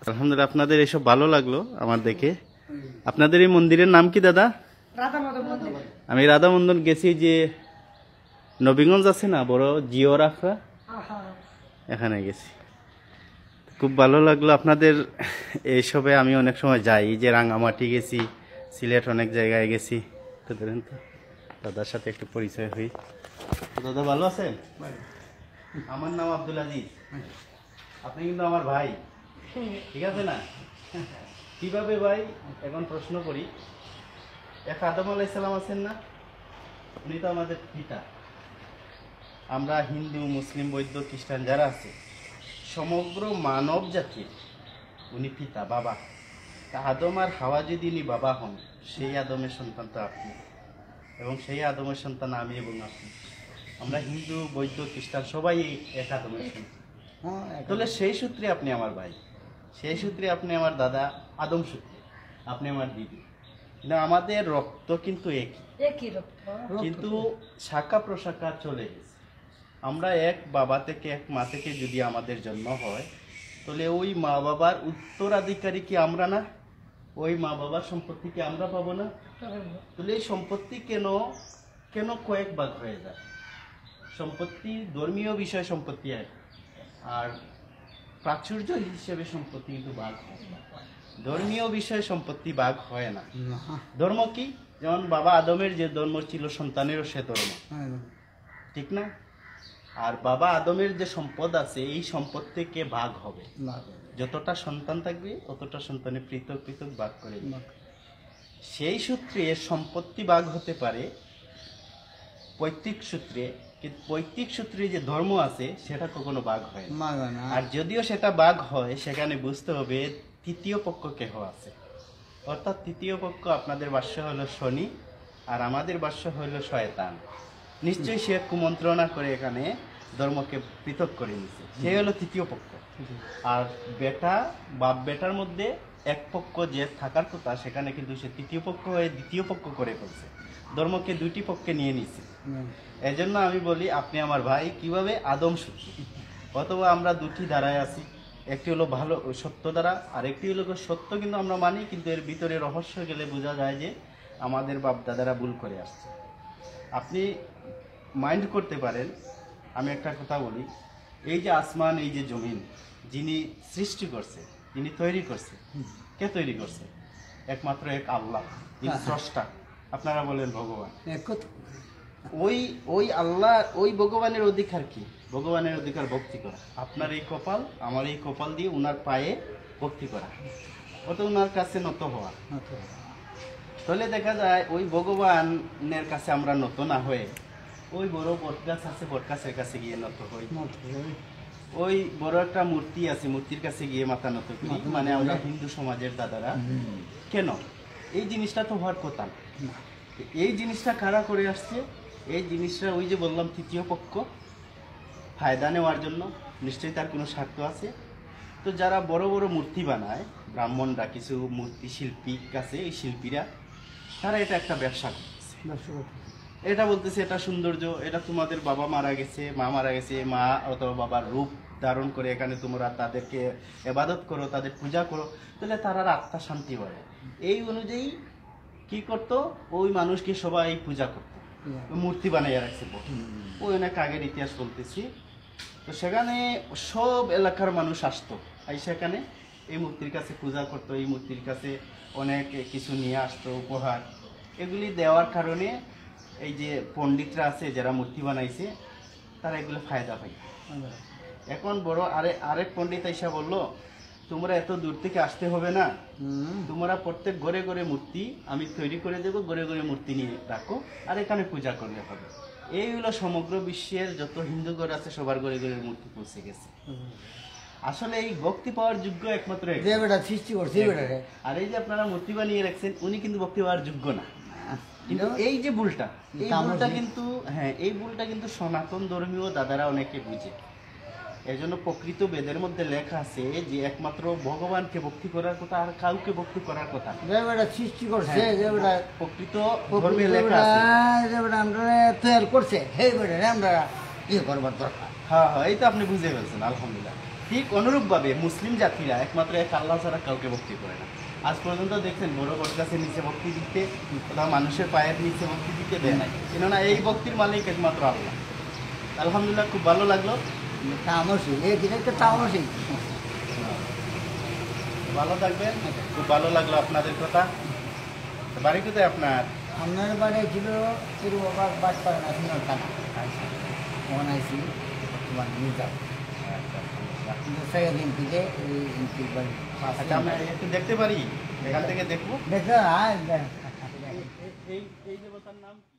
আলহামদুলিল্লাহ, আপনাদের এসব ভালো লাগলো আমার দেখে। আপনাদের এই মন্দিরের নাম কি দাদা? আমি রাধামন্দন গেছি, যে নবীগঞ্জ আছে না বড় জিওরাফরা, এখানে গেছি। খুব ভালো লাগলো আপনাদের এইসবে। আমি অনেক সময় যাই, যে রাঙামাটি গেছি, সিলেট, অনেক জায়গায় গেছি। তো ধরেন তো দাদার সাথে একটু পরিচয় হই। দাদা ভালো আছেন? আমার নাম আব্দুল আজিজ, আপনি কিন্তু আমার ভাই, ঠিক আছে না? কিভাবে ভাই এখন প্রশ্ন করি। এক আদম আলাইহিস সালাম আছেন না, উনি তো আমাদের পিতা। আমরা হিন্দু, মুসলিম, বৌদ্ধ, খ্রিস্টান যারা আছে, সমগ্র মানব জাতির উনি পিতা, বাবা। তা আদম আর হাওয়া যদি উনি বাবা হন, সেই আদমের সন্তান তো আপনি, এবং সেই আদমের সন্তান আমি এবং আপনি। আমরা হিন্দু, বৌদ্ধ, খ্রিস্টান সবাই এক আদমের সন্তান। তাহলে সেই সূত্রে আপনি আমার ভাই, সেই সূত্রে আপনি আমার দাদা, আদম সূত্রে আপনি আমার দিদি। না, আমাদের রক্ত কিন্তু একই রক্ত, কিন্তু শাখা প্রশাখা চলে গেছে। আমরা এক বাবা থেকে, এক মা থেকে যদি আমাদের জন্ম হয়, তাহলে ওই মা বাবার উত্তরাধিকারী কি আমরা না? ওই মা বাবার সম্পত্তি কি আমরা পাবো না? তাহলে এই সম্পত্তি কেন কেন কয়েক ভাগ হয়ে যায়? সম্পত্তি ধর্মীয় বিষয় সম্পত্তি আর প্রাচুর্য হিসেবে সম্পত্তি কিন্তু ভাগ হয়। ধর্মীয় বিষয়ে সম্পত্তি ভাগ হয় না। ধর্ম কি? যেমন বাবা আদমের যে ধর্ম ছিল, সন্তানেরও সে ধর্ম, ঠিক না? আর বাবা আদমের যে সম্পদ আছে, এই সম্পদ থেকে ভাগ হবে। যতটা সন্তান থাকবে ততটা সন্তানে পৃথক পৃথক ভাগ করে। সেই সূত্রে সম্পত্তি ভাগ হতে পারে পৈতৃক সূত্রে, কিন্তু পৈতৃক সূত্রে যে ধর্ম আছে সেটা কখনো ভাগ হয় না। আর যদিও সেটা ভাগ হয়, সেখানে বুঝতে হবে তৃতীয় পক্ষ কেহ আছে। অর্থাৎ তৃতীয় পক্ষ আপনাদের ভাষ্য হলো শনি, আর আমাদের ভাষ্য হলো শয়তান। নিশ্চয়ই সে কুমন্ত্রণা করে এখানে ধর্মকে পৃথক করে নিচ্ছে, সে হলো তৃতীয় পক্ষ। আর বেটা বাপ বেটার মধ্যে এক পক্ষ যে থাকার কথা, সেখানে কিন্তু সে তৃতীয় পক্ষ হয়ে দ্বিতীয় পক্ষ করে ফেলছে, ধর্মকে দুইটি পক্ষে নিয়ে নিচ্ছে। এই জন্য আমি বলি আপনি আমার ভাই। কিভাবে? আদম সূত্র। অথবা আমরা দুটি ধারায় আছি, একটি হলো ভালো সত্য দ্বারা, আর একটি হলো সত্য কিন্তু আমরা মানি, কিন্তু এর ভিতরে রহস্য গেলে বোঝা যায় যে আমাদের বাপ দাদারা ভুল করে আসছে। আপনি মাইন্ড করতে পারেন, আমি একটা কথা বলি, এই যে আসমান, এই যে জমিন, যিনি সৃষ্টি করছে, যিনি তৈরি করছে, কে তৈরি করছে? একমাত্র এক আল্লাহ, যিনি স্রষ্টা। আপনারা বলেন ভগবান। ওই আল্লাহ, ওই ভগবানের অধিকার কি? ভগবানের অধিকার ভক্তি করা। আপনার এই কপাল, আমার এই কপাল দিয়ে উনার পায়ে ভক্তি করা, ওটা উনার কাছে নত হওয়া। তাহলে দেখা যায় ওই ভগবানের কাছে আমরা নত না হয়ে ওই বড় বটগাছ আছে, বটগাছের কাছে গিয়ে নত হই। ওই বড় একটা মূর্তি আছে, মূর্তির কাছে গিয়ে মাথা নত করি। মানে আমরা হিন্দু সমাজের দাদারা কেন? এই জিনিসটা তো হওয়ার কথা না। এই জিনিসটা কারা করে আসছে? এই জিনিসটা ওই যে বললাম তৃতীয় পক্ষ ফায়দা নেওয়ার জন্য। নিশ্চয়ই তার কোনো স্বার্থ আছে। তো যারা বড় বড় মূর্তি বানায়, ব্রাহ্মণরা, কিছু মূর্তি শিল্পী আছে, এই শিল্পীরা, তারা এটা একটা ব্যবসা করতেছে। এটা বলতেছে এটা সৌন্দর্য, এটা তোমাদের বাবা মারা গেছে, মা মারা গেছে, মা অথবা বাবার রূপ ধারণ করে এখানে তোমরা তাদেরকে ইবাদত করো, তাদের পূজা করো, তাহলে তারা আত্মা শান্তি হয়। এই অনুযায়ী কি করতো? ওই মানুষকে সবাই পূজা করতো, মূর্তি বানাইয়া রাখছে। ওই অনেক আগের ইতিহাস বলতেছি। তো সেখানে সব এলাকার মানুষ আসতো, সেখানে এই মূর্তির কাছে পূজা করতো, এই মূর্তির কাছে অনেক কিছু নিয়ে আসতো, উপহার। এগুলি দেওয়ার কারণে এই যে পণ্ডিতরা আছে, যারা মূর্তি বানাইছে, তারা এগুলো ফায়দা পাই। এখন বড় আরেক পণ্ডিত আইসা বললো, তোমরা এত দূর থেকে আসতে হবে না, তোমরা প্রত্যেক ঘরে ঘরে মূর্তি আমি তৈরি করে দেবো, ঘরে ঘরে মূর্তি নিয়ে রাখো, আর এখানে পূজা করলে হবে। এই হলো সমগ্র বিশ্বের যত হিন্দু ঘর আছে, সবার ঘরে ঘরে মূর্তি পৌঁছে গেছে। আসলে এই ভক্তি পাওয়ার যোগ্য একমাত্র সৃষ্টি করছে। আর এই যে আপনারা মূর্তি বানিয়ে রাখছেন, উনি কিন্তু ভক্তি পাওয়ার যোগ্য না। কিন্তু এই যে ভুলটা, কিন্তু হ্যাঁ, এই ভুলটা কিন্তু সনাতন ধর্মীয় দাদারা অনেকে বুঝে। এজন্য প্রকৃত বেদের মধ্যে লেখা আছে যে একমাত্র ভগবানকে ভক্তি করার কথা, আর কাউকে ভক্তি করার কথা। সৃষ্টি করছে, প্রকৃত ধর্মে লেখা আছে, আমরা তৈরি করছে, আমরা ইয়ে করবার দরকার। হ্যাঁ হ্যাঁ, এই তো আপনি বুঝে ফেলছেন, আলহামদুলিল্লাহ। ঠিক অনুরূপভাবে মুসলিম জাতিরা একমাত্র এক আল্লাহ ছাড়া কাউকে ভক্তি করে না। আজ পর্যন্ত দেখছেন বড় বট গাছের নিচে ভক্তি দিতে, কোথাও মানুষের পায়ের নিচে ভক্তি দিতে দেয় নাই, কেননা এই ভক্তির মালিক একমাত্র আল্লাহ। আলহামদুলিল্লাহ, খুব ভালো লাগলো। তামসী এই জিনিসটা তামসী। ভালো থাকবেন, খুব ভালো লাগলো আপনাদের কথা। বাড়ি কোথায় আপনার? আপনার বাড়ি ছিল তিরুবাগ বাসপাড়া ন্যাশনাল থানা, ওখানে আইসি বর্তমান নিয়ে যাও দিন থেকে এই এমপির বাড়ি। আচ্ছা, আমরা একটু দেখতে পারি? এখান থেকে দেখবো। দেখো এই দেবতার নাম কি?